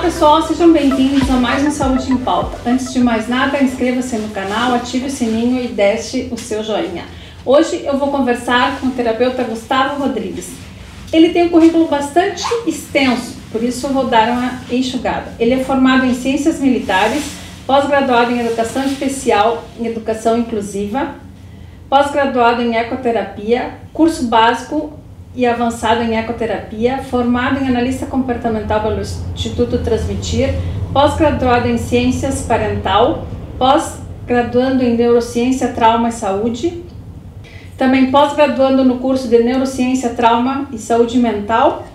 pessoal, sejam bem-vindos a mais um Saúde em Pauta. Antes de mais nada, inscreva-se no canal, ative o sininho e deixe o seu joinha. Hoje eu vou conversar com o terapeuta Gustavo Rodrigues. Ele tem um currículo bastante extenso, por isso eu vou dar uma enxugada. Ele é formado em Ciências Militares, pós-graduado em Educação Especial em Educação Inclusiva, pós-graduado em Ecoterapia, curso básico e avançado em Ecoterapia, formado em Analista Comportamental pelo Instituto Transmitir, pós-graduado em Ciências Parental, pós-graduando em Neurociência, Trauma e Saúde, também pós-graduando no curso de Neurociência, Trauma e Saúde Mental,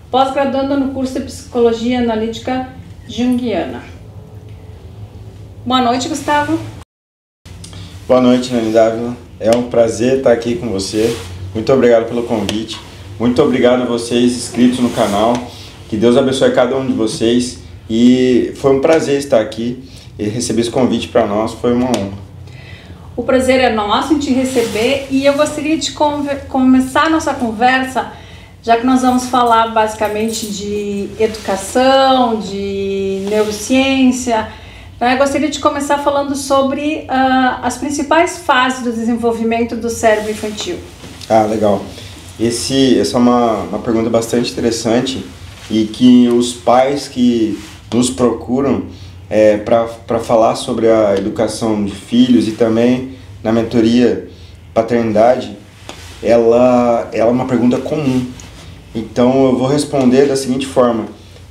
pós-graduando no curso de Psicologia Analítica Junguiana. Boa noite, Gustavo. Boa noite, Nani Dávila. É um prazer estar aqui com você. Muito obrigado pelo convite. Muito obrigado a vocês inscritos no canal. Que Deus abençoe cada um de vocês. E foi um prazer estar aqui e receber esse convite para nós. Foi uma honra. O prazer é nosso em te receber e eu gostaria de começar a nossa conversa, já que nós vamos falar basicamente de educação, de neurociência. Eu gostaria de começar falando sobre as principais fases do desenvolvimento do cérebro infantil. Ah, legal. Essa é uma pergunta bastante interessante e que os pais que nos procuram para falar sobre a educação de filhos e também na mentoria paternidade, ela é uma pergunta comum. Então eu vou responder da seguinte forma: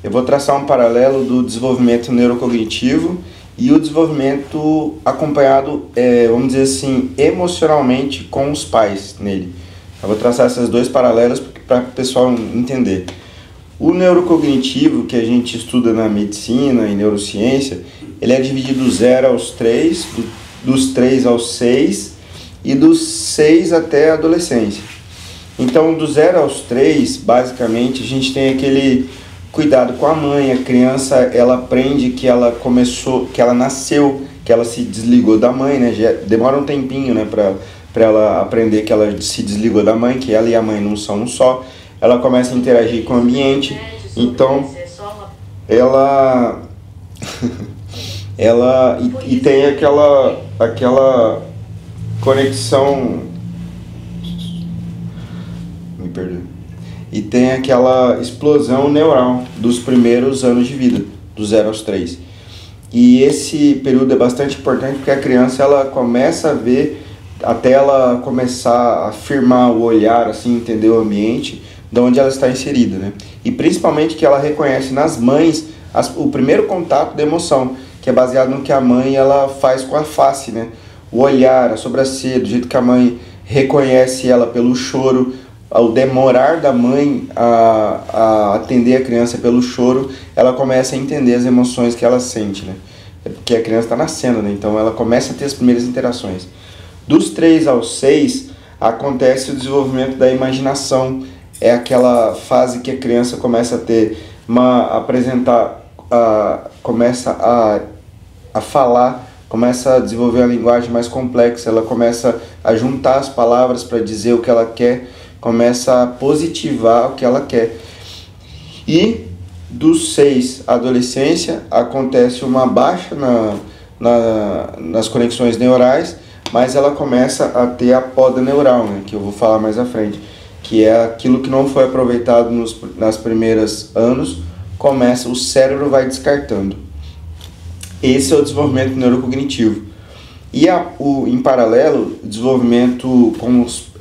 eu vou traçar um paralelo do desenvolvimento neurocognitivo e o desenvolvimento acompanhado, vamos dizer assim, emocionalmente com os pais nele. Eu vou traçar esses dois paralelos para o pessoal entender. O neurocognitivo, que a gente estuda na medicina e neurociência, ele é dividido do 0 aos 3, dos 3 aos 6 e dos 6 até a adolescência. Então, do 0 aos 3, basicamente, a gente tem aquele cuidado com a mãe. A criança, ela aprende que ela começou, que ela nasceu, que ela se desligou da mãe, né? Já demora um tempinho, né, para ela aprender que ela se desligou da mãe, que ela e a mãe não são um só. Ela começa a interagir com o ambiente, então ela tem aquela conexão, me perdoe, e tem aquela explosão neural dos primeiros anos de vida, do 0 aos 3. E esse período é bastante importante porque a criança, ela começa a ver, até ela começar a firmar o olhar, assim, entender o ambiente de onde ela está inserida, né? E principalmente que ela reconhece nas mães o primeiro contato da emoção, que é baseado no que a mãe ela faz com a face, né? O olhar, a sobrancelha, do jeito que a mãe reconhece ela pelo choro, ao demorar da mãe a atender a criança pelo choro, ela começa a entender as emoções que ela sente, né? É porque a criança está nascendo, né? Então ela começa a ter as primeiras interações. Dos 3 aos 6 acontece o desenvolvimento da imaginação. É aquela fase que a criança começa a ter começa a falar, começa a desenvolver a linguagem mais complexa, ela começa a juntar as palavras para dizer o que ela quer, começa a positivar o que ela quer. E dos 6 à adolescência acontece uma baixa nas conexões neurais, mas ela começa a ter a poda neural, né, que eu vou falar mais à frente, que é aquilo que não foi aproveitado nas primeiros anos, o cérebro vai descartando. Esse é o desenvolvimento neurocognitivo. E em paralelo, o desenvolvimento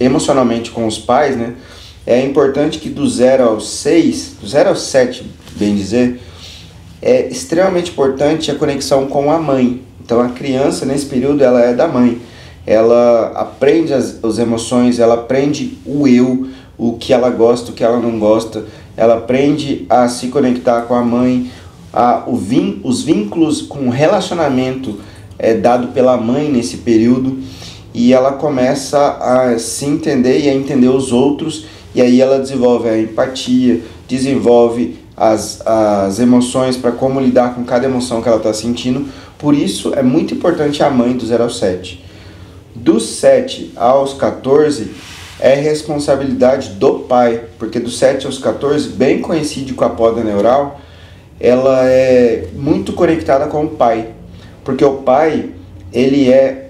emocionalmente com os pais, né, é importante que do 0 aos 6, do 0 aos 7, bem dizer, é extremamente importante a conexão com a mãe. Então a criança, nesse período, ela é da mãe. Ela aprende as emoções, ela aprende o eu, o que ela gosta, o que ela não gosta. Ela aprende a se conectar com a mãe, os vínculos com o relacionamento dado pela mãe nesse período. E ela começa a se entender e a entender os outros. E aí ela desenvolve a empatia, desenvolve as emoções para como lidar com cada emoção que ela está sentindo. Por isso é muito importante a mãe do 0 ao 7. Dos 7 aos 14 é responsabilidade do pai, porque dos 7 aos 14, bem coincide com a poda neural, ela é muito conectada com o pai, porque o pai, ele é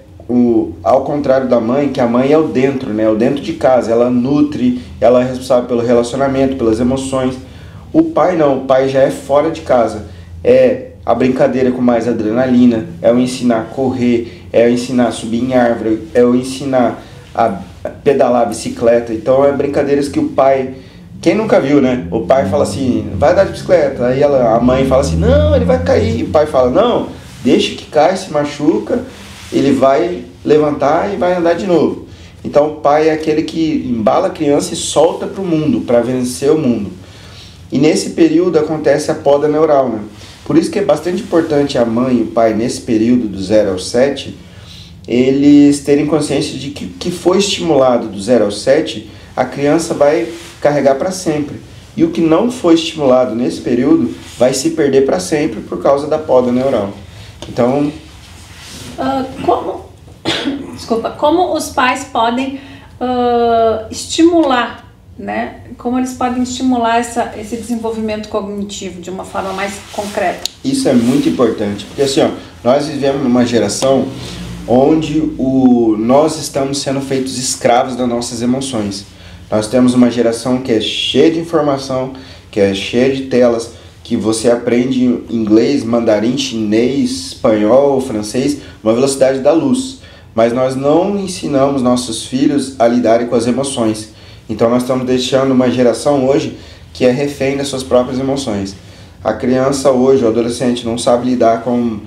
ao contrário da mãe, que a mãe é o dentro, né? O dentro de casa, ela nutre, ela é responsável pelo relacionamento, pelas emoções. O pai não, o pai já é fora de casa, é a brincadeira com mais adrenalina, é o ensinar a correr, é o ensinar a subir em árvore, é o ensinar a pedalar a bicicleta. Então é brincadeiras que o pai, quem nunca viu, né? O pai fala assim, vai andar de bicicleta, aí a mãe fala assim, não, ele vai cair, e o pai fala, não, deixa que cai, se machuca, ele vai levantar e vai andar de novo. Então o pai é aquele que embala a criança e solta para o mundo, para vencer o mundo. E nesse período acontece a poda neural, né? Por isso que é bastante importante a mãe e o pai, nesse período do 0 ao 7, eles terem consciência de que foi estimulado do 0 ao 7, a criança vai carregar para sempre. E o que não foi estimulado nesse período vai se perder para sempre por causa da poda neural. Então... como os pais podem estimular, né? Como eles podem estimular esse desenvolvimento cognitivo de uma forma mais concreta? Isso é muito importante, porque assim, nós vivemos numa geração onde nós estamos sendo feitos escravos das nossas emoções. Nós temos uma geração que é cheia de informação, que é cheia de telas, que você aprende inglês, mandarim, chinês, espanhol, francês, numa velocidade da luz. Mas nós não ensinamos nossos filhos a lidarem com as emoções. Então nós estamos deixando uma geração hoje que é refém das suas próprias emoções. A criança hoje, o adolescente, não sabe lidar com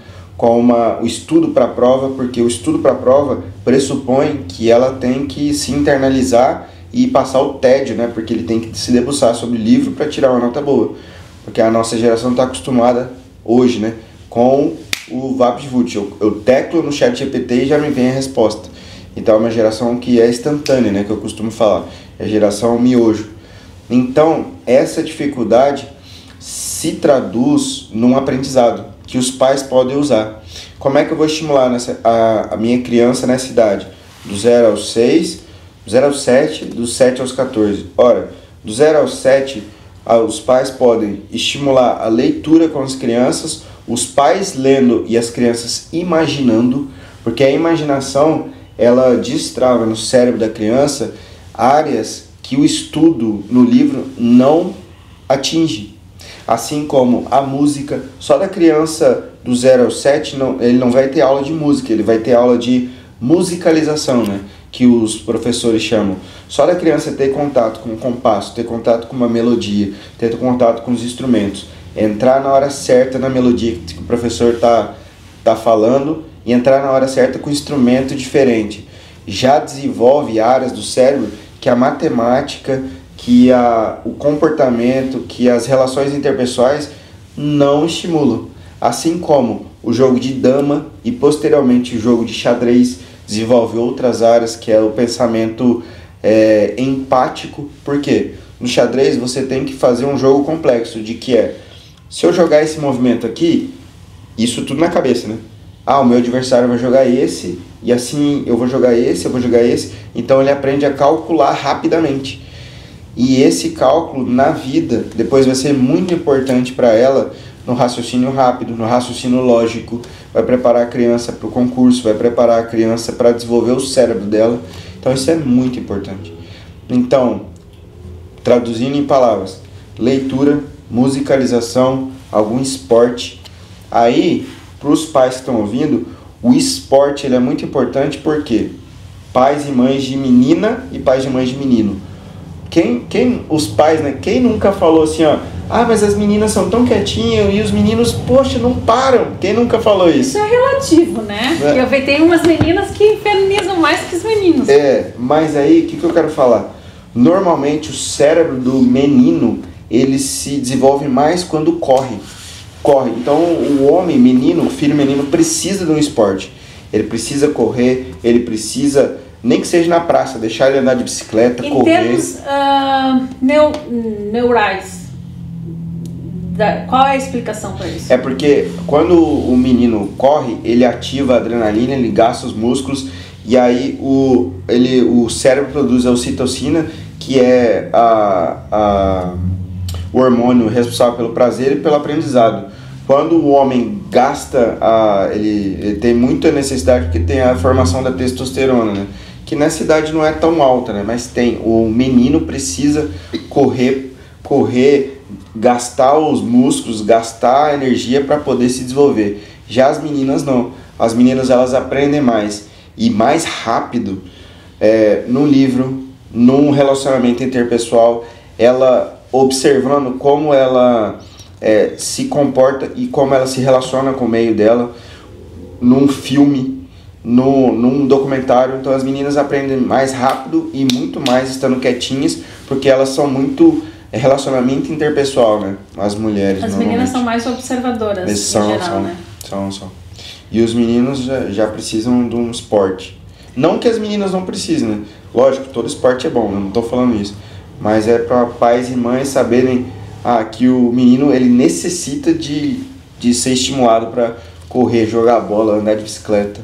o estudo para a prova, porque o estudo para a prova pressupõe que ela tem que se internalizar e passar o tédio, né? Porque ele tem que se debruçar sobre o livro para tirar uma nota boa. Porque a nossa geração está acostumada hoje, né, com o VaptVut. Eu teclo no chat GPT e já me vem a resposta. Então é uma geração que é instantânea, né, que eu costumo falar. É a geração miojo. Então essa dificuldade se traduz num aprendizado que os pais podem usar. Como é que eu vou estimular a minha criança nessa idade? Do 0 ao 6, do 0 ao 7, do 7 aos 14. Ora, do 0 ao 7... os pais podem estimular a leitura com as crianças, os pais lendo e as crianças imaginando, porque a imaginação, ela destrava no cérebro da criança áreas que o estudo no livro não atinge. Assim como a música, só da criança do 0 ao 7, ele não vai ter aula de música, ele vai ter aula de musicalização, né? Que os professores chamam. Só da criança ter contato com o compasso, ter contato com uma melodia, ter contato com os instrumentos, entrar na hora certa na melodia que o professor tá falando e entrar na hora certa com um instrumento diferente. Já desenvolve áreas do cérebro que a matemática, que o comportamento, que as relações interpessoais não estimulam. Assim como o jogo de dama e posteriormente o jogo de xadrez desenvolve outras áreas, que é o pensamento empático. Por quê? No xadrez você tem que fazer um jogo complexo, de que se eu jogar esse movimento aqui, isso tudo na cabeça, né? O meu adversário vai jogar esse, e assim eu vou jogar esse, então ele aprende a calcular rapidamente. E esse cálculo na vida depois vai ser muito importante para ela no raciocínio rápido, no raciocínio lógico, vai preparar a criança para o concurso, vai preparar a criança para desenvolver o cérebro dela. Então isso é muito importante. Então, traduzindo em palavras, leitura, musicalização, algum esporte. Aí, para os pais que estão ouvindo, o esporte ele é muito importante porque pais e mães de menina e pais e mães de menino. Os pais, né? Quem nunca falou assim, mas as meninas são tão quietinhas e os meninos, poxa, não param. Quem nunca falou isso? Isso é relativo, né? Eu tenho umas meninas que infernizam mais que os meninos. Mas aí, o que eu quero falar? Normalmente, o cérebro do menino, ele se desenvolve mais quando corre. Então, o homem, menino, o filho menino, precisa de um esporte. Ele precisa correr, ele precisa... Nem que seja na praça, deixar ele andar de bicicleta, correr. Em termos neurais, qual é a explicação para isso? É porque quando o menino corre, ele ativa a adrenalina, ele gasta os músculos, e aí o cérebro produz a ocitocina, que é o hormônio responsável pelo prazer e pelo aprendizado. Quando o homem gasta, ele tem muita necessidade porque tem a formação da testosterona, né? Que nessa idade não é tão alta, né? Mas tem. O menino precisa correr, gastar os músculos, gastar a energia para poder se desenvolver. Já as meninas não. As meninas elas aprendem mais e mais rápido no livro, num relacionamento interpessoal, ela observando como ela se comporta e como ela se relaciona com o meio dela, num filme, num documentário. Então as meninas aprendem mais rápido e muito mais estando quietinhas, porque elas são muito relacionamento interpessoal, né? As mulheres. As meninas são mais observadoras, em geral, né? São. E os meninos já precisam de um esporte. Não que as meninas não precisem, né? Lógico, todo esporte é bom, eu não estou falando isso. Mas é para pais e mães saberem que o menino ele necessita de ser estimulado para correr, jogar bola, andar de bicicleta.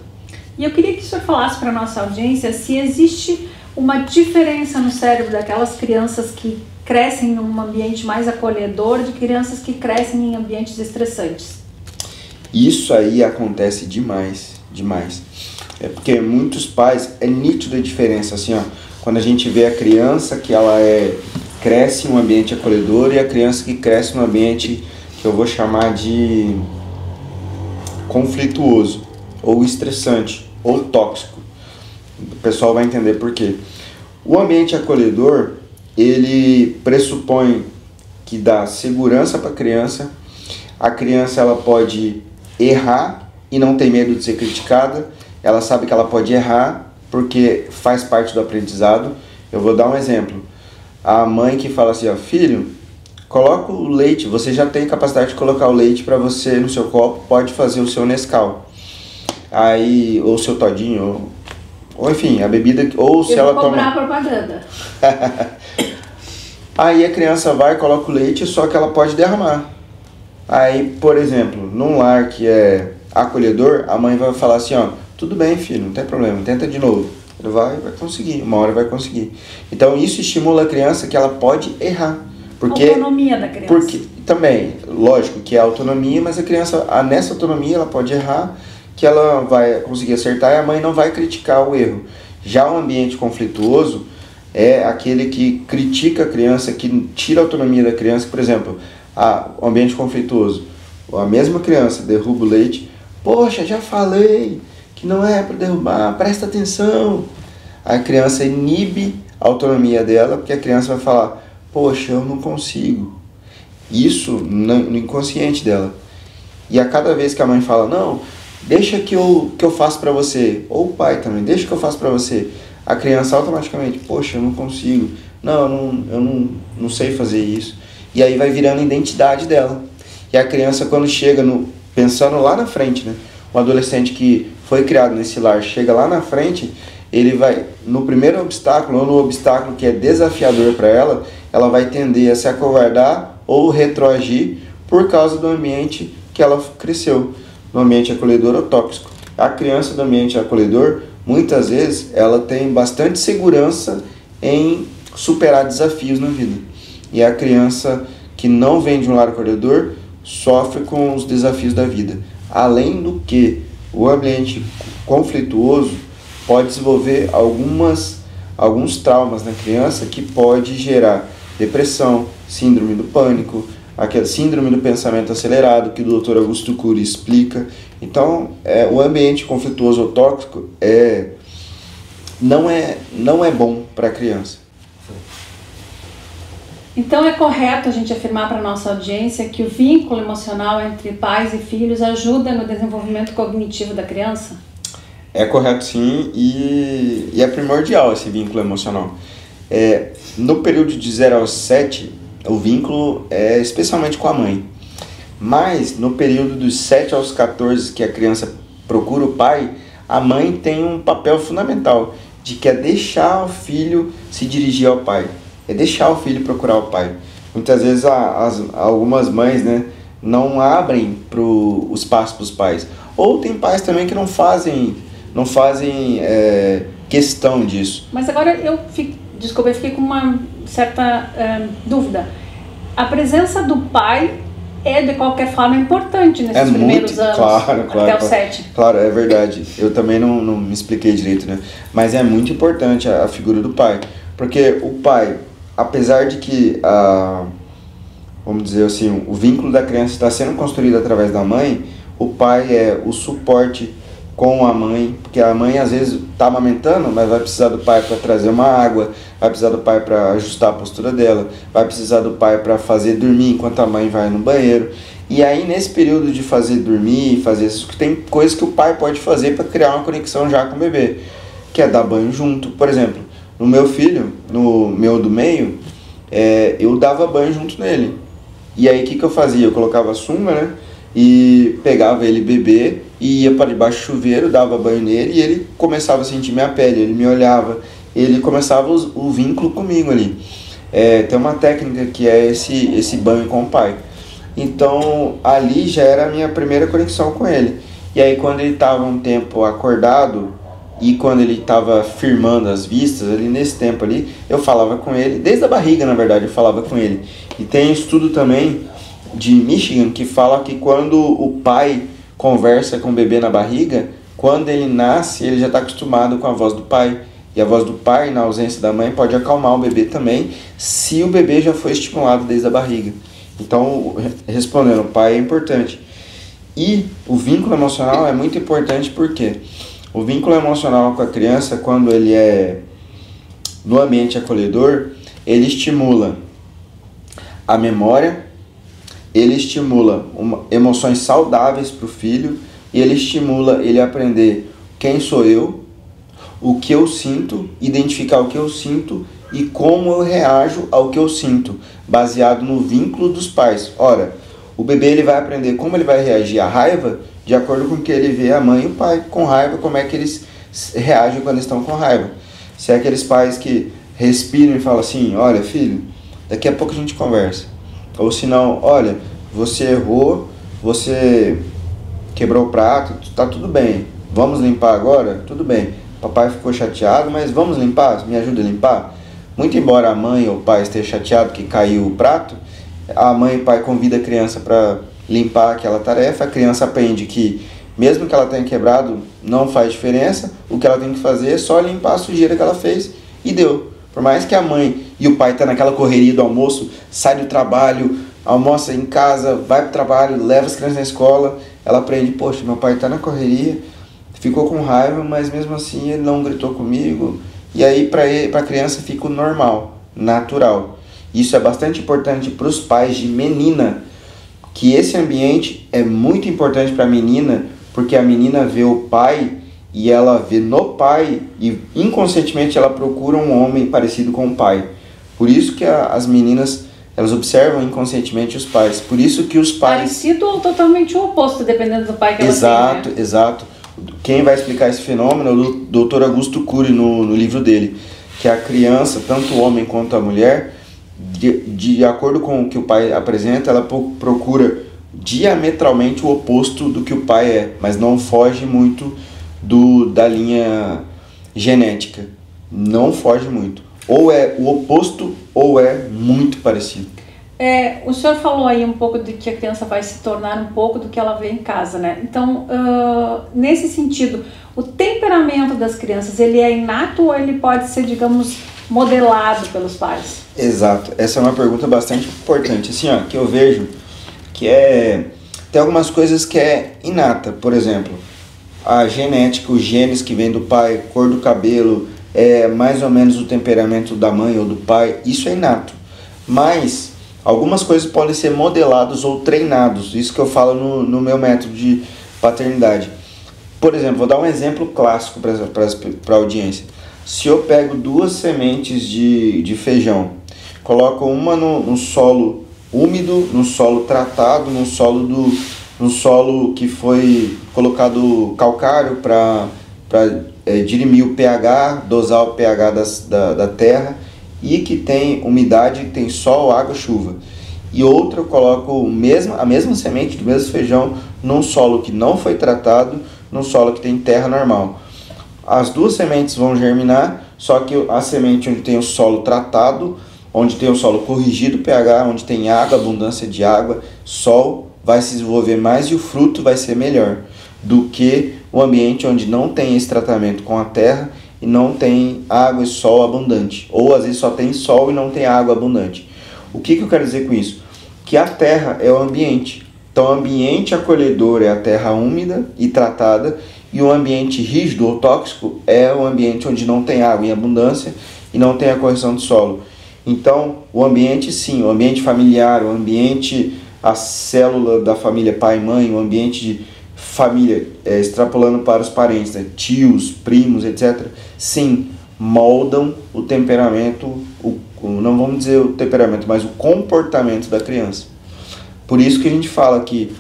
E eu queria que o senhor falasse para a nossa audiência se existe uma diferença no cérebro daquelas crianças que crescem num ambiente mais acolhedor de crianças que crescem em ambientes estressantes. Isso aí acontece demais. É porque muitos pais, é nítido a diferença, assim, ó, quando a gente vê a criança que ela cresce em um ambiente acolhedor e a criança que cresce num ambiente que eu vou chamar de conflituoso, ou estressante, ou tóxico. O pessoal vai entender por quê. O ambiente acolhedor, ele pressupõe que dá segurança para a criança ela pode errar e não tem medo de ser criticada, ela sabe que ela pode errar porque faz parte do aprendizado. Eu vou dar um exemplo. A mãe que fala assim, ó, filho, coloca o leite, você já tem capacidade de colocar o leite para você no seu copo, pode fazer o seu Nescau. Aí, ou o seu todinho, ou enfim, a bebida, ou se ela toma... Eu vou cobrar a propaganda. Aí a criança vai, coloca o leite, só que ela pode derramar. Aí, por exemplo, num lar que é acolhedor, a mãe vai falar assim, ó, tudo bem, filho, não tem problema, tenta de novo. Ele vai conseguir, uma hora vai conseguir. Então isso estimula a criança que ela pode errar. Porque, autonomia da criança. Porque também, lógico que é autonomia, mas a criança, nessa autonomia, ela pode errar, que ela vai conseguir acertar e a mãe não vai criticar o erro. Já o ambiente conflituoso é aquele que critica a criança, que tira a autonomia da criança. Por exemplo, o ambiente conflituoso, a mesma criança derruba o leite, poxa, já falei que não é para derrubar, presta atenção. A criança inibe a autonomia dela, porque a criança vai falar, poxa, eu não consigo. Isso no inconsciente dela. E a cada vez que a mãe fala, não, deixa que eu faço para você, ou o pai também, deixa que eu faço para você, a criança automaticamente, poxa, eu não consigo, eu não sei fazer isso. E aí vai virando a identidade dela. E a criança, quando chega, pensando lá na frente, né? Um adolescente que foi criado nesse lar, chega lá na frente, ele vai, no primeiro obstáculo, ou no obstáculo que é desafiador para ela, ela vai tender a se acovardar ou retroagir por causa do ambiente que ela cresceu, no ambiente acolhedor ou tóxico. A criança do ambiente acolhedor, muitas vezes, ela tem bastante segurança em superar desafios na vida. E a criança que não vem de um lar acolhedor sofre com os desafios da vida. Além do que, o ambiente conflituoso pode desenvolver alguns traumas na criança que pode gerar depressão, síndrome do pânico, aquela síndrome do pensamento acelerado que o Dr. Augusto Cury explica. Então, o ambiente conflituoso ou tóxico não é bom para a criança. Então é correto a gente afirmar para a nossa audiência que o vínculo emocional entre pais e filhos ajuda no desenvolvimento cognitivo da criança? É correto sim, e é primordial esse vínculo emocional. No período de 0 aos 7, o vínculo é especialmente com a mãe. Mas no período dos 7 aos 14, que a criança procura o pai, a mãe tem um papel fundamental, de que é deixar o filho se dirigir ao pai. É deixar o filho procurar o pai. Muitas vezes algumas mães, né, não abrem o espaço para os pais. Ou tem pais também que não fazem questão disso. Mas agora eu fiquei com uma certa dúvida. a presença do pai é de qualquer forma importante nesses primeiros anos, claro, até o 7. Claro, é verdade. Eu também não me expliquei direito, né? Mas é muito importante a figura do pai. Porque o pai, apesar de que, vamos dizer assim, o vínculo da criança está sendo construído através da mãe, o pai é o suporte com a mãe, porque a mãe às vezes está amamentando, mas vai precisar do pai para trazer uma água, vai precisar do pai para ajustar a postura dela, vai precisar do pai para fazer dormir enquanto a mãe vai no banheiro. E aí nesse período de fazer dormir, fazer isso, tem coisas que o pai pode fazer para criar uma conexão já com o bebê, que é dar banho junto. Por exemplo, no meu filho, no meu do meio, eu dava banho junto nele. E aí o que eu fazia? Eu colocava a sunga, né? E pegava ele bebê e ia para debaixo do chuveiro, dava banho nele e ele começava a sentir minha pele, ele me olhava, ele começava o vínculo comigo ali. Tem uma técnica que é esse banho com o pai. Então ali já era a minha primeira conexão com ele. E aí quando ele estava um tempo acordado e quando ele estava firmando as vistas, ali nesse tempo ali, eu falava com ele, desde a barriga na verdade eu falava com ele. E tem estudo também de Michigan que fala que quando o pai conversa com o bebê na barriga, quando ele nasce, ele já está acostumado com a voz do pai. E a voz do pai, na ausência da mãe, pode acalmar o bebê também, se o bebê já foi estimulado desde a barriga. Então, respondendo, o pai é importante. E o vínculo emocional é muito importante porque o vínculo emocional com a criança, quando ele é no ambiente acolhedor, ele estimula a memória, ele estimula emoções saudáveis para o filho e ele estimula ele a aprender quem sou eu, o que eu sinto, identificar o que eu sinto e como eu reajo ao que eu sinto, baseado no vínculo dos pais. Ora, o bebê ele vai aprender como ele vai reagir à raiva de acordo com o que ele vê a mãe e o pai com raiva, como é que eles reagem quando estão com raiva. Se é aqueles pais que respiram e falam assim, olha filho, daqui a pouco a gente conversa. Ou se não, olha, você errou, você quebrou o prato, tá tudo bem, vamos limpar agora? Tudo bem, papai ficou chateado, mas vamos limpar? Me ajuda a limpar? Muito embora a mãe ou o pai esteja chateado que caiu o prato, a mãe e o pai convidam a criança para limpar aquela tarefa, a criança aprende que mesmo que ela tenha quebrado, não faz diferença, o que ela tem que fazer é só limpar a sujeira que ela fez e deu. Por mais que a mãe e o pai tá naquela correria do almoço, sai do trabalho, almoça em casa, vai pro trabalho, leva as crianças na escola, ela aprende, poxa, meu pai tá na correria, ficou com raiva, mas mesmo assim ele não gritou comigo. E aí para a criança fica o normal, natural. Isso é bastante importante para os pais de menina, que esse ambiente é muito importante para a menina, porque a menina vê o pai e ela vê no pai e inconscientemente ela procura um homem parecido com o pai. Por isso que as meninas, elas observam inconscientemente os pais. Por isso que os pais... Parecido ou totalmente o oposto, dependendo do pai que ela tem, né? Exato. Quem vai explicar esse fenômeno é o Dr. Augusto Cury no livro dele, que a criança, tanto o homem quanto a mulher, de acordo com o que o pai apresenta, ela procura diametralmente o oposto do que o pai é, mas não foge muito da linha genética. Não foge muito. Ou é o oposto ou é muito parecido. O senhor falou aí um pouco de que a criança vai se tornar um pouco do que ela vê em casa, né? Então, nesse sentido, o temperamento das crianças, ele é inato ou ele pode ser, digamos, modelado pelos pais? Exato. Essa é uma pergunta bastante importante. Assim, ó, que eu vejo que tem algumas coisas que é inata. Por exemplo, a genética, os genes que vêm do pai, cor do cabelo, mais ou menos o temperamento da mãe ou do pai, isso é inato. Mas algumas coisas podem ser modelados ou treinados, isso que eu falo no meu método de paternidade. Por exemplo, vou dar um exemplo clássico para a audiência. Se eu pego 2 sementes de feijão, coloco uma no solo úmido, no solo tratado, no solo que foi colocado calcário para dirimir o pH, dosar o pH da terra, e que tem umidade, tem sol, água, chuva. E outra eu coloco a mesma semente do mesmo feijão num solo que não foi tratado, num solo que tem terra normal. As 2 sementes vão germinar, só que a semente onde tem o solo tratado, onde tem o solo corrigido o pH, onde tem água, abundância de água, sol, vai se desenvolver mais e o fruto vai ser melhor do que o ambiente onde não tem esse tratamento com a terra e não tem água e sol abundante, ou às vezes só tem sol e não tem água abundante. O que eu quero dizer com isso? Que a terra é o ambiente. Então, o ambiente acolhedor é a terra úmida e tratada, e o ambiente rígido ou tóxico é o ambiente onde não tem água em abundância e não tem a correção do solo. Então, o ambiente sim, o ambiente familiar, o ambiente, a célula da família pai e mãe, o ambiente de família, extrapolando para os parentes, né, tios, primos, etc., sim, moldam o temperamento, não vamos dizer o temperamento, mas o comportamento da criança. Por isso que a gente fala que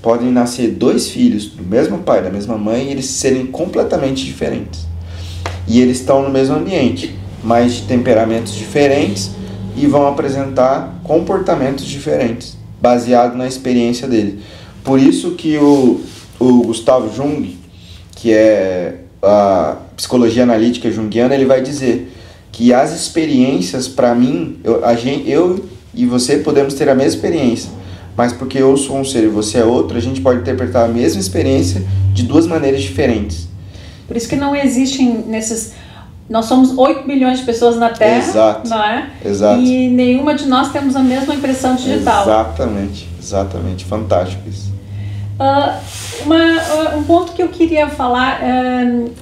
podem nascer 2 filhos do mesmo pai, da mesma mãe, e eles serem completamente diferentes. E eles estão no mesmo ambiente, mas de temperamentos diferentes, e vão apresentar comportamentos diferentes, baseado na experiência dele. Por isso que o Gustavo Jung, que é a psicologia analítica junguiana, ele vai dizer que as experiências, para mim, eu e você podemos ter a mesma experiência, mas porque eu sou um ser e você é outro, a gente pode interpretar a mesma experiência de 2 maneiras diferentes. Por isso que não existem nós somos 8 bilhões de pessoas na Terra, exato, não é? Exato. E nenhuma de nós temos a mesma impressão digital. Exatamente, fantástico isso. Um ponto que eu queria falar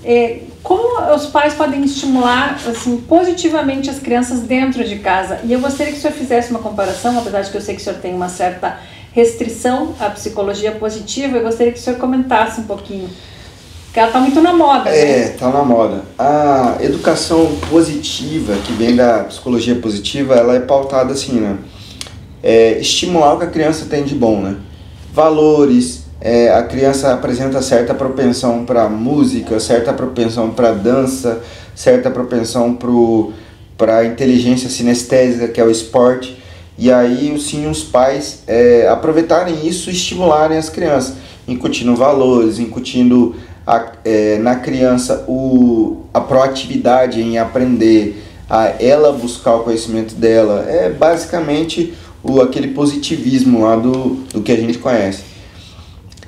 é como os pais podem estimular assim, positivamente as crianças dentro de casa. E eu gostaria que o senhor fizesse uma comparação, apesar de que eu sei que o senhor tem uma certa restrição à psicologia positiva, eu gostaria que o senhor comentasse um pouquinho. Porque ela está muito na moda, né? Está na moda. A educação positiva, que vem da psicologia positiva, ela é pautada assim, né? Estimular o que a criança tem de bom, né? Valores, a criança apresenta certa propensão para música, certa propensão para dança, certa propensão para inteligência sinestésica, que é o esporte. E aí, sim, os pais aproveitarem isso e estimularem as crianças, incutindo valores, incutindo na criança a proatividade em aprender, a ela buscar o conhecimento dela. É basicamente aquele positivismo lá do que a gente conhece.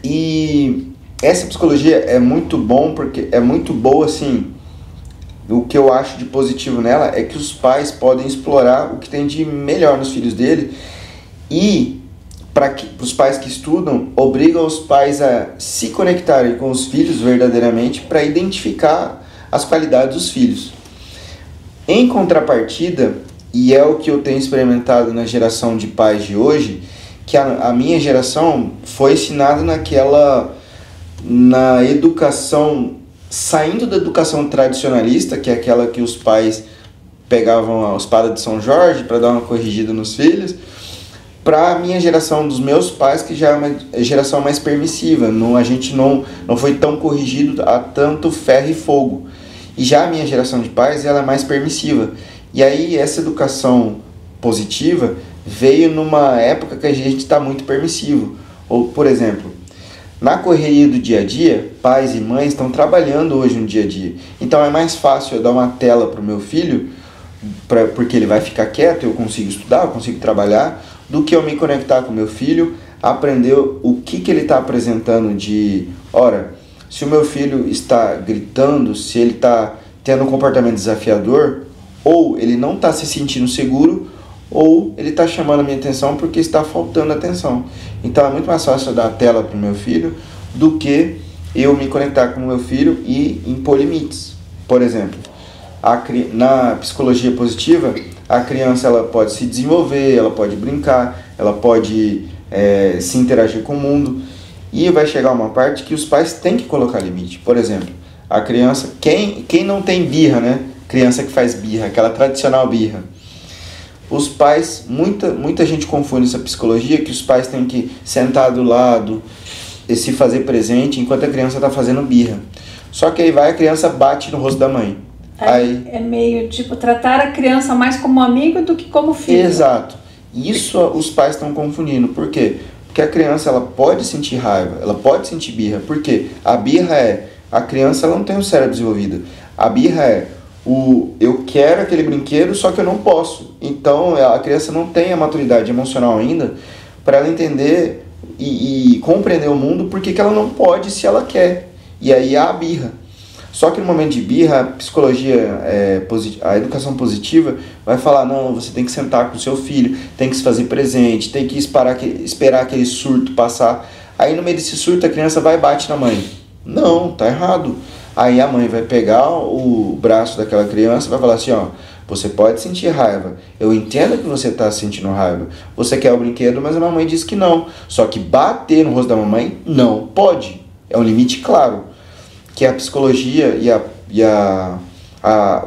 E essa psicologia é muito bom, porque é muito boa, assim, o que eu acho de positivo nela é que os pais podem explorar o que tem de melhor nos filhos dele, e para os pais que estudam, obrigam os pais a se conectarem com os filhos verdadeiramente para identificar as qualidades dos filhos. Em contrapartida, e é o que eu tenho experimentado na geração de pais de hoje, que a minha geração foi ensinada na educação, saindo da educação tradicionalista, que é aquela que os pais pegavam a espada de São Jorge para dar uma corrigida nos filhos, para a minha geração dos meus pais, que já é uma geração mais permissiva. A gente não foi tão corrigido a tanto ferro e fogo. E já a minha geração de pais, ela é mais permissiva. E aí essa educação positiva veio numa época que a gente está muito permissivo. Ou, por exemplo, na correria do dia a dia, pais e mães estão trabalhando hoje no dia a dia. Então é mais fácil eu dar uma tela para o meu filho, porque ele vai ficar quieto, eu consigo estudar, eu consigo trabalhar, do que eu me conectar com o meu filho, aprender o que ele está apresentando se o meu filho está gritando, se ele está tendo um comportamento desafiador, ou ele não está se sentindo seguro, ou ele está chamando a minha atenção porque está faltando atenção. Então é muito mais fácil eu dar a tela para o meu filho do que eu me conectar com o meu filho e impor limites. Por exemplo, na psicologia positiva, a criança ela pode se desenvolver, ela pode brincar, ela pode se interagir com o mundo, e vai chegar uma parte que os pais têm que colocar limite. Por exemplo, a criança, quem não tem birra, né? Criança que faz birra, aquela tradicional birra. Os pais, muita gente confunde essa psicologia, que os pais têm que sentar do lado e se fazer presente enquanto a criança está fazendo birra. Só que aí a criança bate no rosto da mãe. Aí, é meio tipo tratar a criança mais como amigo do que como filho. Exato. Isso os pais estão confundindo. Por quê? Porque a criança ela pode sentir raiva, ela pode sentir birra. Por quê? A birra a criança ela não tem o cérebro desenvolvido. A birra Eu quero aquele brinquedo, só que eu não posso. Então a criança não tem a maturidade emocional ainda para ela entender e compreender o mundo porque que ela não pode se ela quer. E aí há a birra. Só que no momento de birra, a psicologia, a educação positiva vai falar, não, você tem que sentar com o seu filho, tem que se fazer presente, tem que esperar aquele surto passar. Aí no meio desse surto a criança vai e bate na mãe. Não, tá errado. Aí a mãe vai pegar o braço daquela criança e vai falar assim, ó, você pode sentir raiva, eu entendo que você está sentindo raiva, você quer o brinquedo, mas a mamãe diz que não. Só que bater no rosto da mamãe não pode, é um limite claro. Que a psicologia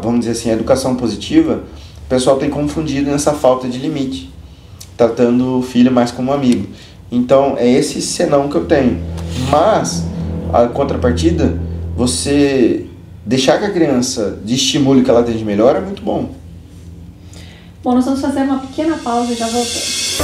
vamos dizer assim, a educação positiva, o pessoal tem confundido nessa falta de limite, tratando o filho mais como um amigo. Então é esse senão que eu tenho. Mas a contrapartida, você deixar que a criança estimule o que ela tem de melhor é muito bom. Bom, nós vamos fazer uma pequena pausa e já voltamos.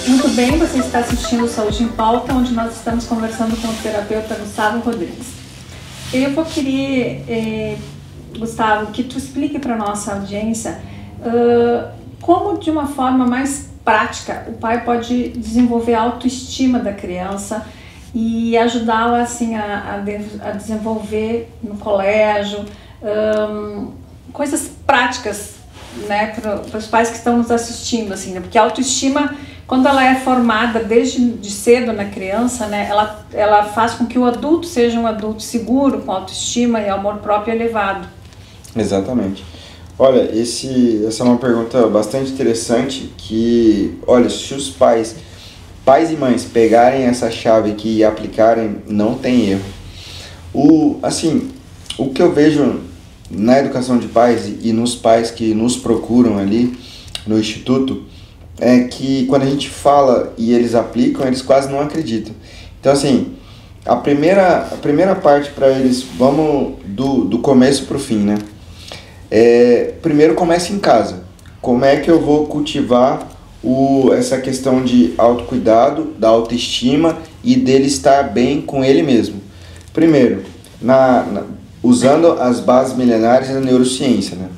Muito bem, você está assistindo Saúde em Pauta, onde nós estamos conversando com o terapeuta Gustavo Rodrigues. Eu vou querer, Gustavo, que tu explique para a nossa audiência como, de uma forma mais prática, o pai pode desenvolver a autoestima da criança e ajudá-la assim, a desenvolver no colégio coisas práticas, né, para os pais que estão nos assistindo, assim, né? Porque a autoestima, quando ela é formada desde cedo na criança, né, ela faz com que o adulto seja um adulto seguro, com autoestima e amor próprio elevado. Exatamente. Olha, essa é uma pergunta bastante interessante que, olha, se os pais e mães pegarem essa chave aqui e aplicarem, não tem erro. O que eu vejo na educação de pais e nos pais que nos procuram ali no Instituto, é que quando a gente fala e eles aplicam, eles quase não acreditam. Então, assim, a primeira parte para eles, vamos do começo para o fim, né? Primeiro começa em casa. Como é que eu vou cultivar essa questão de autocuidado, da autoestima e dele estar bem com ele mesmo? Primeiro, usando as bases milenares da neurociência, né?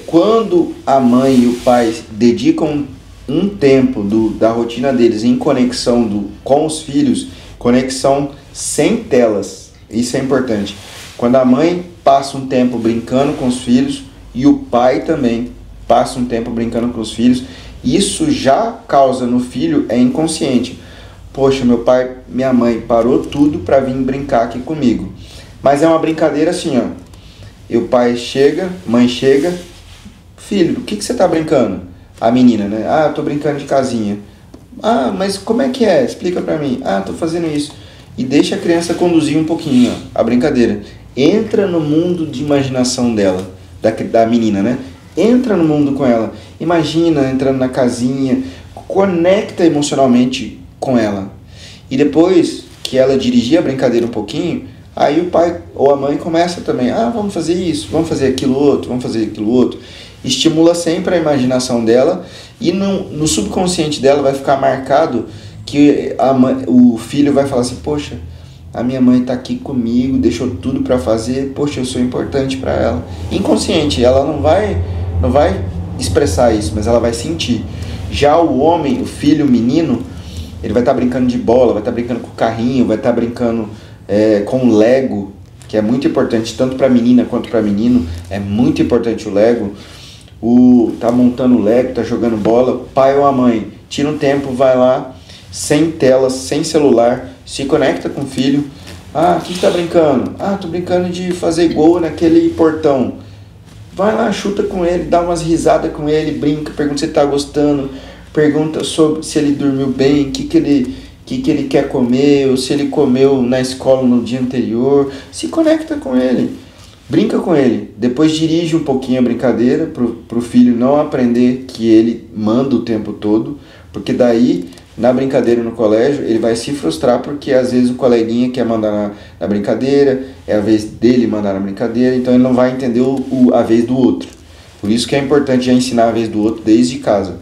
Quando a mãe e o pai dedicam um tempo da rotina deles em conexão com os filhos, conexão sem telas, isso é importante. Quando a mãe passa um tempo brincando com os filhos e o pai também passa um tempo brincando com os filhos, isso já causa no filho, inconsciente. Poxa, meu pai, minha mãe parou tudo para vir brincar aqui comigo. Mas é uma brincadeira assim, ó. E o pai chega, mãe chega, filho, o que você tá brincando? A menina, né? Ah, eu tô brincando de casinha. Ah, mas como é que é? Explica pra mim. Ah, tô fazendo isso. E deixa a criança conduzir um pouquinho, ó, a brincadeira. Entra no mundo de imaginação dela, da menina, né? Entra no mundo com ela. Imagina entrando na casinha, conecta emocionalmente com ela. E depois que ela dirigir a brincadeira um pouquinho, aí o pai ou a mãe começa também, vamos fazer isso, vamos fazer aquilo outro, vamos fazer aquilo outro. Estimula sempre a imaginação dela e no subconsciente dela vai ficar marcado que o filho vai falar assim, poxa, a minha mãe está aqui comigo, deixou tudo para fazer, poxa, eu sou importante para ela. Inconsciente, ela não vai expressar isso, mas ela vai sentir. Já o homem, o filho, o menino, ele vai estar brincando de bola, vai estar brincando com o carrinho, vai estar brincando com o Lego, que é muito importante tanto para a menina quanto para o menino, é muito importante o Lego. Tá montando o Lego, tá jogando bola, o pai ou a mãe tira um tempo, vai lá, sem telas, sem celular, se conecta com o filho. O que tá brincando? Tô brincando de fazer gol naquele portão. Vai lá, chuta com ele, dá umas risadas com ele, brinca, pergunta se ele tá gostando, pergunta sobre se ele dormiu bem, o que ele quer comer, ou se ele comeu na escola no dia anterior. Se conecta com ele. Brinca com ele, depois dirige um pouquinho a brincadeira pro filho não aprender que ele manda o tempo todo, porque daí na brincadeira no colégio ele vai se frustrar porque às vezes o coleguinha quer mandar na brincadeira, é a vez dele mandar na brincadeira, então ele não vai entender a vez do outro. Por isso que é importante já ensinar a vez do outro desde casa.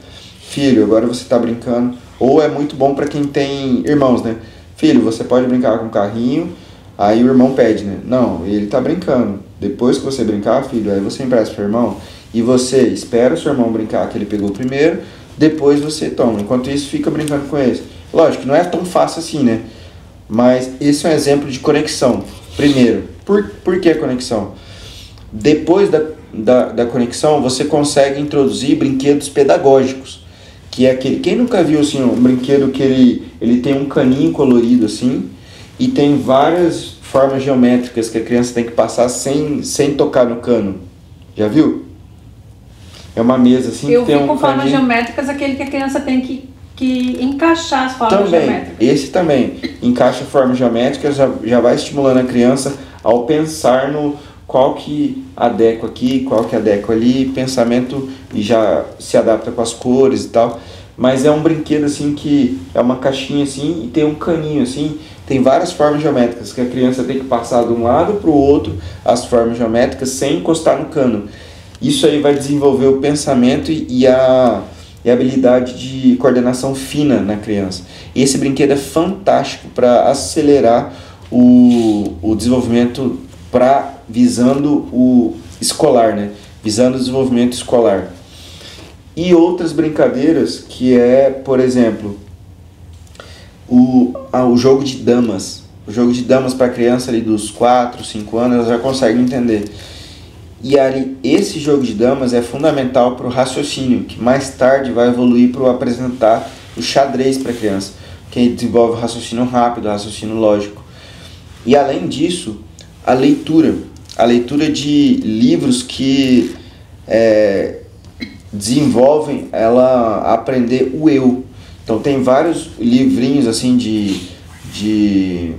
Filho, agora você está brincando, ou é muito bom para quem tem irmãos, né? Filho, você pode brincar com o carrinho. Aí o irmão pede, né? Não, ele tá brincando. Depois que você brincar, filho, aí você empresta pro irmão. E você espera o seu irmão brincar, que ele pegou primeiro. Depois você toma. Enquanto isso, fica brincando com eles. Lógico, não é tão fácil assim, né? Mas esse é um exemplo de conexão. Primeiro, por que a conexão? Depois da conexão, você consegue introduzir brinquedos pedagógicos. Que é aquele... Quem nunca viu, assim, um brinquedo que ele tem um caninho colorido, assim... E tem várias formas geométricas que a criança tem que passar sem tocar no cano. Já viu? É uma mesa assim eu que tem um caninho. Eu vi com formas geométricas aquele que a criança tem que encaixar as formas geométricas. Esse também. Encaixa formas geométricas, já vai estimulando a criança ao pensar no qual que adequa aqui, qual que adequa ali, pensamento, e já se adapta com as cores e tal. Mas é um brinquedo assim que é uma caixinha assim e tem um caninho assim. Tem várias formas geométricas que a criança tem que passar de um lado para o outro as formas geométricas sem encostar no cano. Isso aí vai desenvolver o pensamento e a habilidade de coordenação fina na criança. E esse brinquedo é fantástico para acelerar o desenvolvimento visando o escolar, né? Visando o desenvolvimento escolar. E outras brincadeiras que é, por exemplo, o jogo de damas. O jogo de damas para criança ali dos 4, 5 anos, elas já conseguem entender. E ali, esse jogo de damas é fundamental para o raciocínio, que mais tarde vai evoluir para apresentar o xadrez para a criança, que desenvolve raciocínio rápido, raciocínio lógico. E além disso, a leitura de livros que desenvolvem ela a aprender o eu. Então tem vários livrinhos assim de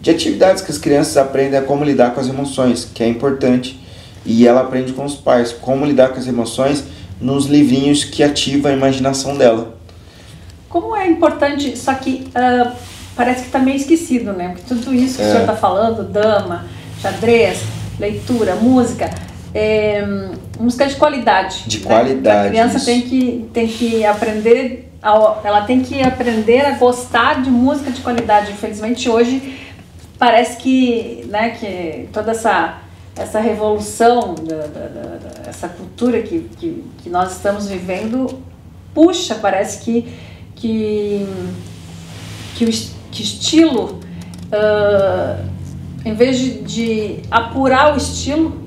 atividades que as crianças aprendem a como lidar com as emoções, que é importante. E ela aprende com os pais como lidar com as emoções nos livrinhos que ativam a imaginação dela. Como é importante, só que parece que está meio esquecido, né? Porque tudo isso que o senhor está falando, dama, xadrez, leitura, música... música de qualidade. De qualidade. A criança tem que aprender, ela tem que aprender a gostar de música de qualidade. Infelizmente hoje parece que, né, que toda essa revolução, essa cultura que nós estamos vivendo, puxa, parece que o estilo, em vez de apurar o estilo,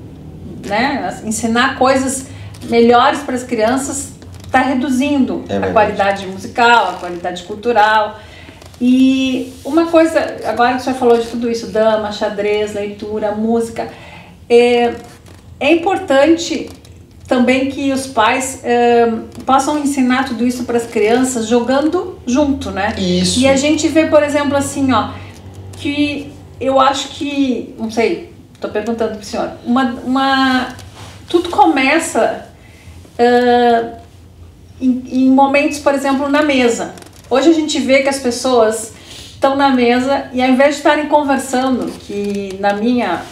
né, ensinar coisas melhores para as crianças, está reduzindo a qualidade musical, a qualidade cultural. E uma coisa, agora que o senhor falou de tudo isso, dama, xadrez, leitura, música, é importante também que os pais possam ensinar tudo isso para as crianças jogando junto, né? Isso. E a gente vê, por exemplo, assim, ó, que eu acho que, não sei, estou perguntando para o senhor, tudo começa em momentos, por exemplo, na mesa. Hoje a gente vê que as pessoas estão na mesa e ao invés de estarem conversando, que na minha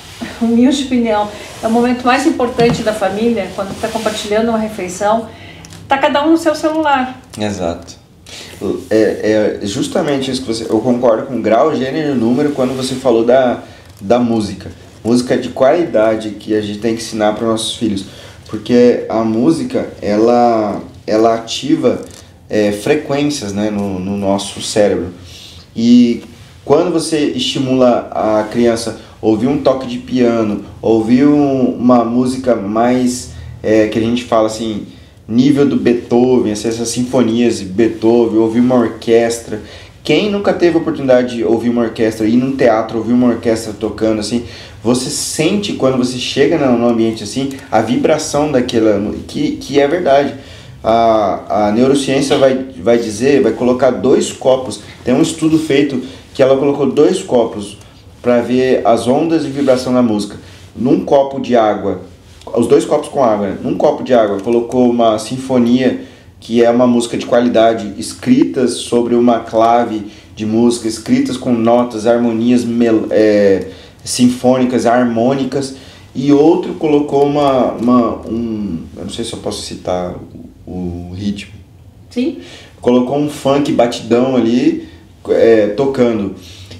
humilde opinião é o momento mais importante da família, quando está compartilhando uma refeição, está cada um no seu celular. Exato. É justamente isso que eu concordo com grau, gênero e número quando você falou da música. Música de qualidade que a gente tem que ensinar para os nossos filhos, porque a música ela ativa frequências, né, no nosso cérebro, e quando você estimula a criança a ouvir um toque de piano, ouvir uma música mais que a gente fala assim, nível do Beethoven, essas sinfonias de Beethoven, ouvir uma orquestra. Quem nunca teve a oportunidade de ouvir uma orquestra, ir num teatro, ouvir uma orquestra tocando assim, você sente quando você chega no ambiente assim, a vibração daquela, que é verdade. A neurociência vai dizer, vai colocar 2 copos, tem um estudo feito que ela colocou 2 copos para ver as ondas de vibração da música. num copo de água, os 2 copos com água, né? Num copo de água colocou uma sinfonia, que é uma música de qualidade, escritas sobre uma clave de música, escritas com notas, harmonias sinfônicas, harmônicas, e outro colocou eu não sei se eu posso citar o ritmo. Sim. Colocou um funk batidão ali, tocando.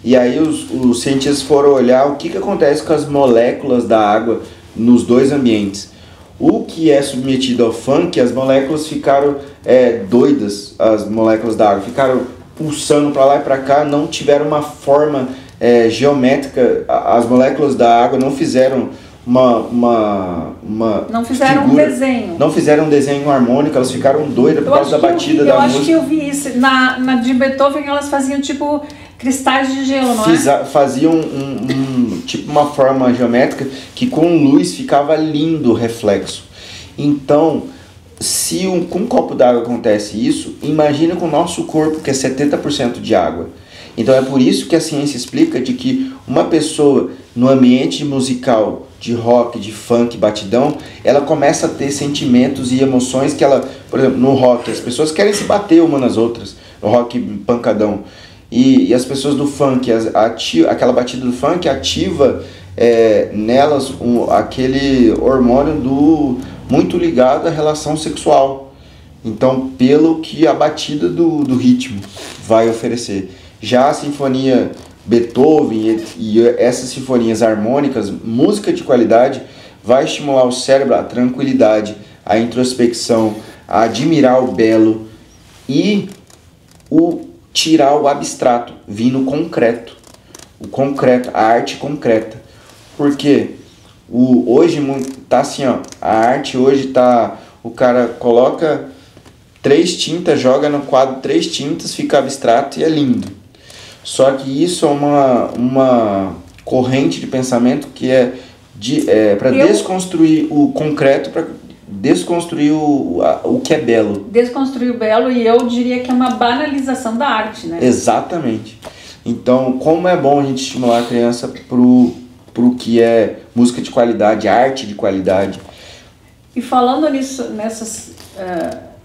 E aí os cientistas foram olhar o que acontece com as moléculas da água nos 2 ambientes. O que é submetido ao funk, as moléculas ficaram doidas, as moléculas da água ficaram pulsando para lá e para cá, não tiveram uma forma geométrica, as moléculas da água não fizeram não fizeram figura, um desenho. Não fizeram um desenho harmônico, elas ficaram doidas por causa da batida da música. Eu acho que eu vi isso. Na de Beethoven elas faziam tipo cristais de gelo, não é? Faziam tipo uma forma geométrica que com luz ficava lindo o reflexo. Então, se com um copo d'água acontece isso, imagina com o nosso corpo, que é 70% de água. Então é por isso que a ciência explica de que uma pessoa no ambiente musical de rock, de funk, batidão, ela começa a ter sentimentos e emoções que ela, por exemplo, no rock, as pessoas querem se bater uma nas outras, no rock pancadão. E as pessoas do funk, aquela batida do funk ativa nelas aquele hormônio muito ligado à relação sexual. Então, pelo que a batida do ritmo vai oferecer. Já a sinfonia Beethoven e essas sinfonias harmônicas, música de qualidade, vai estimular o cérebro à tranquilidade, à introspecção, a admirar o belo e tirar o abstrato, vir no concreto. O concreto, a arte concreta. Porque hoje tá assim, ó, a arte hoje tá, o cara coloca 3 tintas, joga no quadro 3 tintas, fica abstrato e é lindo. Só que isso é uma corrente de pensamento que para desconstruir o concreto, para desconstruir o que é belo. Desconstruir o belo, e eu diria que é uma banalização da arte, né? Exatamente. Então, como é bom a gente estimular a criança pro que é música de qualidade, arte de qualidade. E falando nessas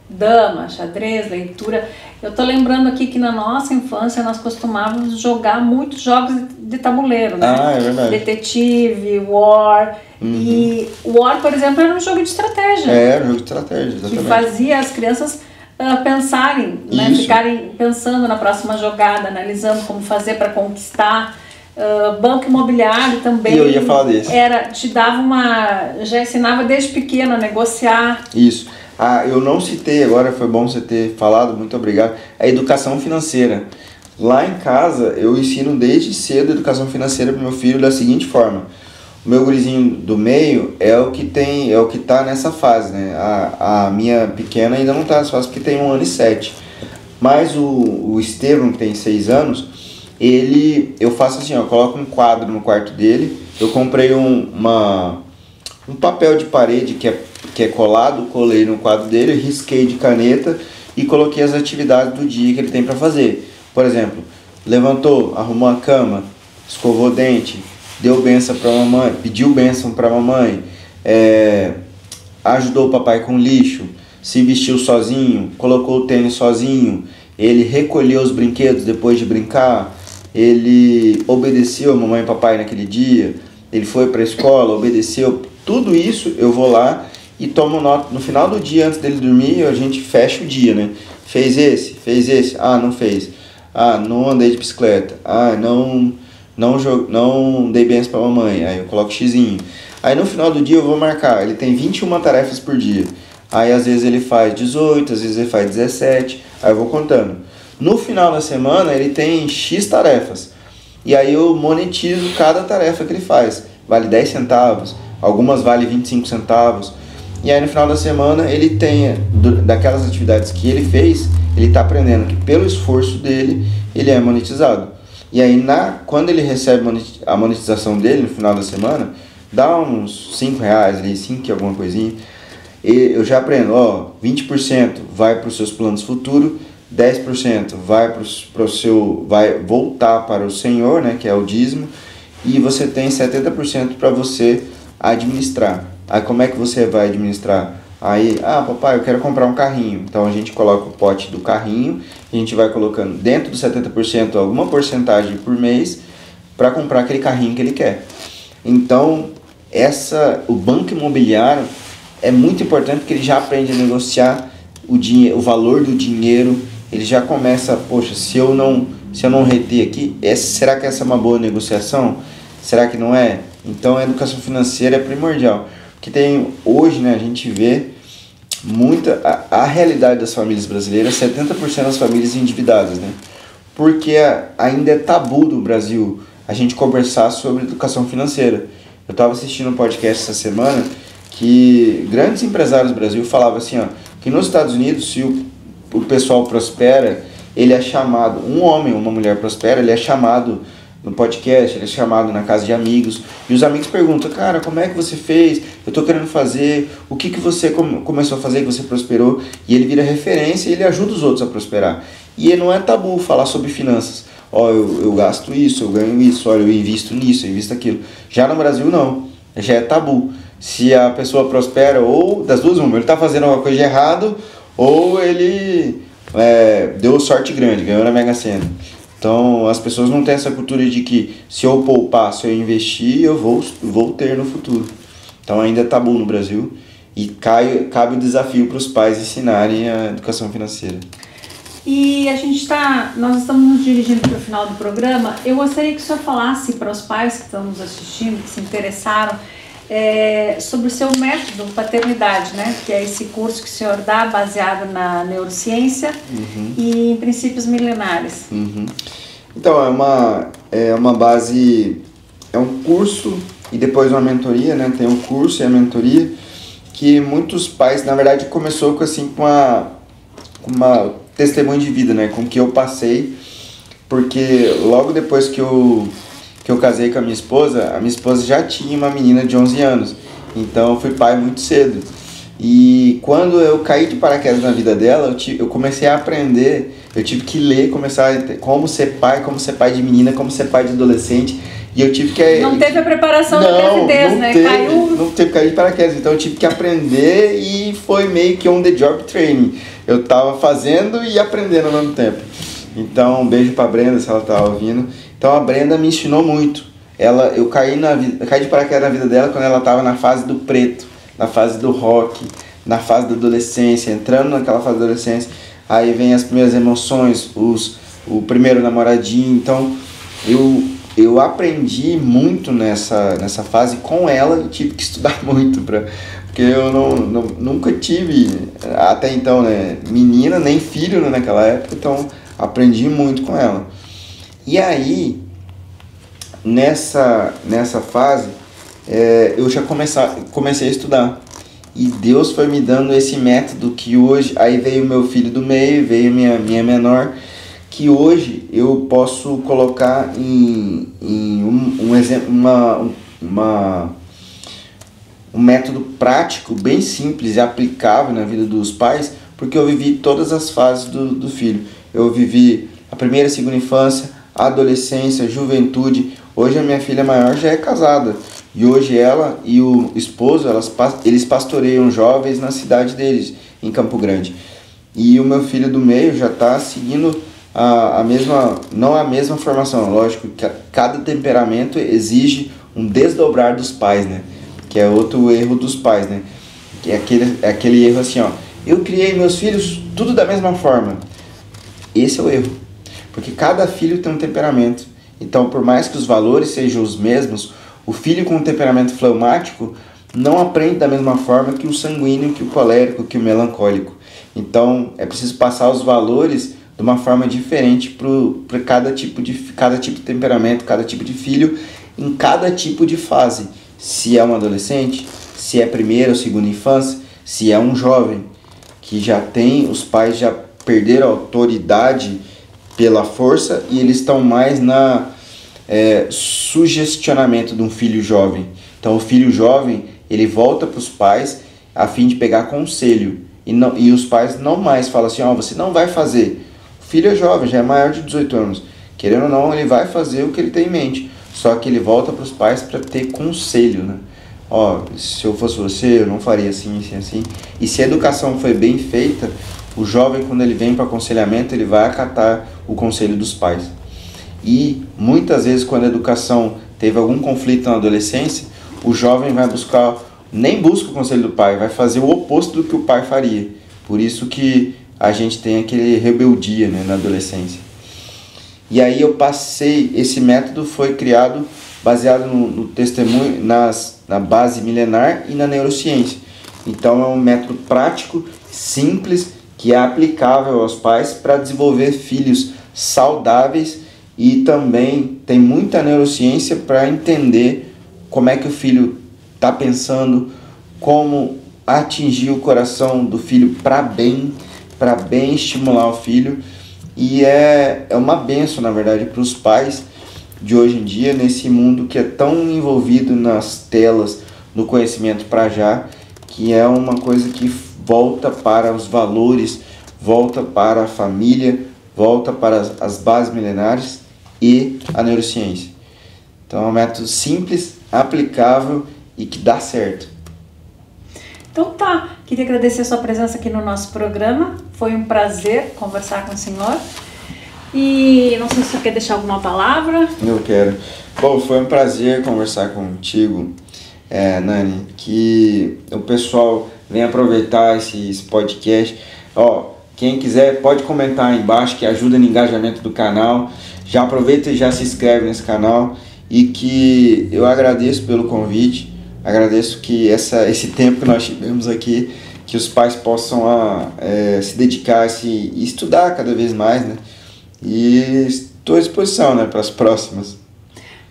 dama, xadrez, leitura, eu tô lembrando aqui que na nossa infância nós costumávamos jogar muitos jogos de tabuleiro, né? Ah, é verdade. Detetive, War. Uhum. E War, por exemplo, era um jogo de estratégia. Era um jogo de estratégia, exatamente. Que fazia as crianças pensarem, né? Ficarem pensando na próxima jogada, analisando como fazer para conquistar. Banco imobiliário também. E eu ia falar desse. Te dava já ensinava desde pequeno a negociar. Isso. Eu não citei agora, foi bom você ter falado, muito obrigado. A educação financeira. Lá em casa, eu ensino desde cedo a educação financeira para o meu filho da seguinte forma. O meu gurizinho do meio é o que tá nessa fase, né? A minha pequena ainda não tá nessa fase porque tem 1 ano e 7. Mas o Estevam, que tem 6 anos, eu faço assim, eu coloco um quadro no quarto dele, eu comprei um papel de parede que é colado, colei no quadro dele, risquei de caneta e coloquei as atividades do dia que ele tem para fazer. Por exemplo, levantou, arrumou a cama, escovou o dente, deu bênção para a mamãe, pediu bênção para a mamãe, ajudou o papai com lixo, se vestiu sozinho, colocou o tênis sozinho, ele recolheu os brinquedos depois de brincar, ele obedeceu a mamãe e papai naquele dia, ele foi para a escola, obedeceu. Tudo isso eu vou lá e tomo nota. No final do dia, antes dele dormir, a gente fecha o dia, né? Fez esse? Não fez. Não andei de bicicleta. Não dei bênção pra mamãe. Aí eu coloco xizinho. Aí no final do dia eu vou marcar. Ele tem 21 tarefas por dia. Aí às vezes ele faz 18, às vezes ele faz 17. Aí eu vou contando. No final da semana ele tem X tarefas. E aí eu monetizo cada tarefa que ele faz. Vale 10 centavos. Algumas vale 25 centavos. E aí no final da semana ele tem, daquelas atividades que ele fez, ele está aprendendo que pelo esforço dele, ele é monetizado. E aí quando ele recebe a monetização dele no final da semana, dá uns 5 reais ali, 5 alguma coisinha. E eu já aprendo, 20% vai para os seus planos futuros, 10% vai voltar para o Senhor, né, que é o dízimo, e você tem 70% para você a administrar. Aí como é que você vai administrar? Aí, papai, eu quero comprar um carrinho. Então a gente coloca o pote do carrinho, a gente vai colocando dentro dos 70% alguma porcentagem por mês para comprar aquele carrinho que ele quer. Então, o banco imobiliário é muito importante porque ele já aprende a negociar o valor do dinheiro. Ele já começa, poxa, se eu não reter aqui, será que essa é uma boa negociação? Será que não é? Então a educação financeira é primordial. Porque hoje, né, a gente vê a realidade das famílias brasileiras, 70% das famílias endividadas, né? Porque ainda é tabu do Brasil a gente conversar sobre educação financeira. Eu estava assistindo um podcast essa semana que grandes empresários do Brasil falavam assim, que nos Estados Unidos, se o pessoal prospera, ele é chamado, um homem ou uma mulher prospera, ele é chamado no podcast, ele é chamado na casa de amigos, e os amigos perguntam, cara, como é que você fez? Eu tô querendo fazer, o que você começou a fazer que você prosperou? E ele vira referência e ele ajuda os outros a prosperar. E não é tabu falar sobre finanças. Eu gasto isso, eu ganho isso, eu invisto nisso, eu invisto aquilo. Já no Brasil não, já é tabu. Se a pessoa prospera, ou das duas uma, ele tá fazendo alguma coisa de errado, ou ele deu sorte grande, ganhou na Mega Sena. Então as pessoas não têm essa cultura de que se eu poupar, se eu investir, eu vou ter no futuro. Então ainda é tabu no Brasil e cabe o desafio para os pais ensinarem a educação financeira. E nós estamos nos dirigindo para o final do programa. Eu gostaria que o senhor falasse para os pais que estão nos assistindo, que se interessaram, sobre o seu método paternidade, né? Que é esse curso que o senhor dá baseado na neurociência e em princípios milenares. Então, é uma base, é um curso e depois uma mentoria, né? Tem um curso e a mentoria que muitos pais, na verdade, começou com uma testemunho de vida, né? Com o que eu passei, porque logo depois que eu casei com a minha esposa já tinha uma menina de 11 anos, então eu fui pai muito cedo. E quando eu caí de paraquedas na vida dela, eu comecei a aprender, eu tive que ler, começar a como ser pai de menina, como ser pai de adolescente, e eu tive que... Não teve a preparação da gravidez, né? Não teve cair de paraquedas, então eu tive que aprender e foi meio que on the job training. Eu tava fazendo e aprendendo ao mesmo tempo. Então, um beijo pra Brenda, se ela tá ouvindo. Então a Brenda me ensinou muito. Eu caí de paraquedas na vida dela quando ela estava na fase do preto, na fase do rock, na fase da adolescência, entrando naquela fase da adolescência. Aí vem as primeiras emoções, o primeiro namoradinho. Então eu aprendi muito nessa fase com ela e tive que estudar muito porque eu nunca tive até então, né, menina nem filho naquela época, então aprendi muito com ela. E aí, nessa fase, eu já comecei a estudar. E Deus foi me dando esse método que hoje... Aí veio o meu filho do meio, veio minha menor, que hoje eu posso colocar em um exemplo, um método prático, bem simples e aplicável na vida dos pais, porque eu vivi todas as fases do filho. Eu vivi a primeira e segunda infância, a adolescência, juventude. Hoje a minha filha maior já é casada. E hoje ela e o esposo, eles pastoreiam jovens na cidade deles, em Campo Grande. E o meu filho do meio já está seguindo não a mesma formação. Lógico que cada temperamento exige um desdobrar dos pais, né? Que é outro erro dos pais, né? Que é aquele erro assim, eu criei meus filhos tudo da mesma forma. Esse é o erro. Porque cada filho tem um temperamento. Então, por mais que os valores sejam os mesmos, o filho com um temperamento fleumático não aprende da mesma forma que o sanguíneo, que o colérico, que o melancólico. Então, é preciso passar os valores de uma forma diferente para cada tipo de temperamento, cada tipo de filho, em cada tipo de fase. Se é um adolescente, se é primeira ou segunda infância, se é um jovem que os pais já perderam a autoridade pela força e eles estão mais sugestionamento de um filho jovem. Então o filho jovem, ele volta para os pais a fim de pegar conselho e os pais não mais falam assim, você não vai fazer. O filho é jovem, já é maior de 18 anos, querendo ou não, ele vai fazer o que ele tem em mente, só que ele volta para os pais para ter conselho, né? ó, se eu fosse você, eu não faria assim, assim, assim. E se a educação foi bem feita, o jovem, quando ele vem para aconselhamento, ele vai acatar o conselho dos pais. E muitas vezes, quando a educação teve algum conflito na adolescência, o jovem vai buscar, nem busca o conselho do pai, vai fazer o oposto do que o pai faria. Por isso que a gente tem aquele rebeldia, né, na adolescência. E aí esse método foi criado baseado no testemunho, na base milenar e na neurociência. Então é um método prático, simples, que é aplicável aos pais para desenvolver filhos saudáveis, e também tem muita neurociência para entender como é que o filho está pensando, como atingir o coração do filho para bem estimular o filho. E é uma bênção, na verdade, para os pais de hoje em dia, nesse mundo que é tão envolvido nas telas, no conhecimento para já, que é uma coisa que volta para os valores, volta para a família, volta para as bases milenares e a neurociência. Então é um método simples, aplicável e que dá certo. Então tá, queria agradecer a sua presença aqui no nosso programa, foi um prazer conversar com o senhor. E não sei se você quer deixar alguma palavra. Eu quero. Bom, foi um prazer conversar contigo, Nani, que o pessoal venha aproveitar esse podcast. Ó, quem quiser pode comentar aí embaixo, que ajuda no engajamento do canal. Já aproveita e já se inscreve nesse canal, e que eu agradeço pelo convite, agradeço que esse tempo que nós tivemos aqui, que os pais possam se dedicar e estudar cada vez mais, né? E estou à disposição, né, para as próximas.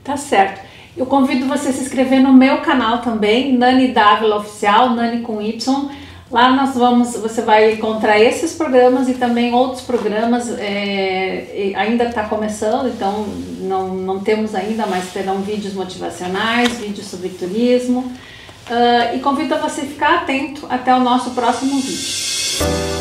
Tá certo. Eu convido você a se inscrever no meu canal também, Nani Dávila Oficial, Nani com Y. Lá você vai encontrar esses programas e também outros programas. Ainda está começando, então não temos ainda, mas terão vídeos motivacionais, vídeos sobre turismo. E convido a você a ficar atento até o nosso próximo vídeo.